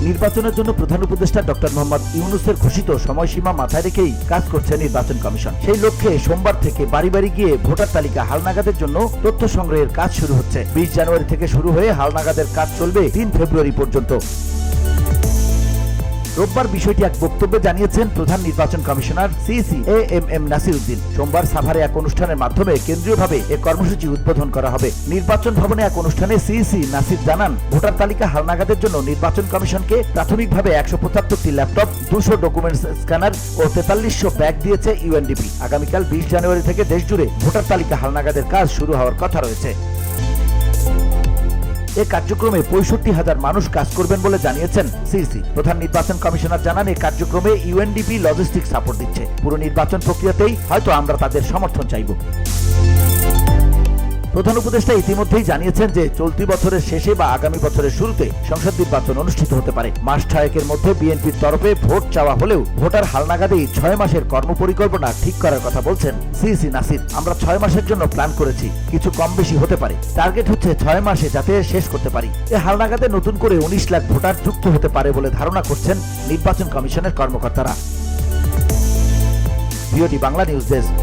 নির্বাচনের জন্য প্রধান উপদেষ্টা ডক্টর মোহাম্মদ ইউনূসের ঘোষিত সময়সীমা মাথায় রেখেই কাজ করছে নির্বাচন কমিশন। সেই লক্ষ্যে সোমবার থেকে বাড়ি বাড়ি গিয়ে ভোটার তালিকা হালনাগাদের জন্য তথ্য সংগ্রহের কাজ শুরু হচ্ছে। 20 জানুয়ারি থেকে শুরু হয়ে হালনাগাদের কাজ চলবে 3 ফেব্রুয়ারি পর্যন্ত। রোববার বিষয়টি এক বক্তব্যে জানিয়েছেন প্রধান নির্বাচন commissioner CEC AMM Nasir Uddin. সোমবার সাভারে এক অনুষ্ঠানের মাধ্যমে কেন্দ্রীয়ভাবে এ কর্মসূচি উদ্বোধন করা হবে। নির্বাচন ভবনে এক অনুষ্ঠানে সিইসি নাসির জানান, ভোটার তালিকা হালনাগাদের জন্য নির্বাচন কমিশনকে প্রাথমিকভাবে 175টি ল্যাপটপ, 200 ডকুমেন্টস স্ক্যানার ও 4300 ব্যাগ দিয়েছে ইউএনডিপি। আগামীকাল 20 জানুয়ারি থেকে দেশজুড়ে ভোটার তালিকা হালনাগাদের কাজ শুরু হওয়ার কথা রয়েছে। এ কার্যক্রমে 65,000 মানুষ কাজ করবেন বলে জানিয়েছেন সিইসি। প্রধান নির্বাচন কমিশনার জানান, এই কার্যক্রমে ইউএনডিপি লজিস্টিক সাপোর্ট দিচ্ছে। পুরো নির্বাচন প্রক্রিয়াতেই হয়তো আমরা তাদের সমর্থন চাইব। প্রধান উপদেষ্টা ইতিমধ্যেই জানিয়েছেন যে চলতি বছরের শেষে বা আগামী বছরের শুরুতে সংসদ নির্বাচন অনুষ্ঠিত হতে পারে। মাস 6 মধ্যে বিএনপির তরফে ভোট চাওয়া হলেও ভোটার হালনাগাদেই 6 মাসের কর্মপরিকল্পনা ঠিক করার কথা বলছেন সিইসি নাসির। আমরা 6 মাসের জন্য প্ল্যান করেছি, কিছু কম বেশি হতে পারে। টার্গেট হচ্ছে 6 মাসে যাতে শেষ করতে পারি। এ হালনাগাদে নতুন করে 19 লাখ ভোটার যুক্ত হতে পারে বলে ধারণা করছেন নির্বাচন কমিশনের কর্মকর্তারা। VOD Bangla news desk.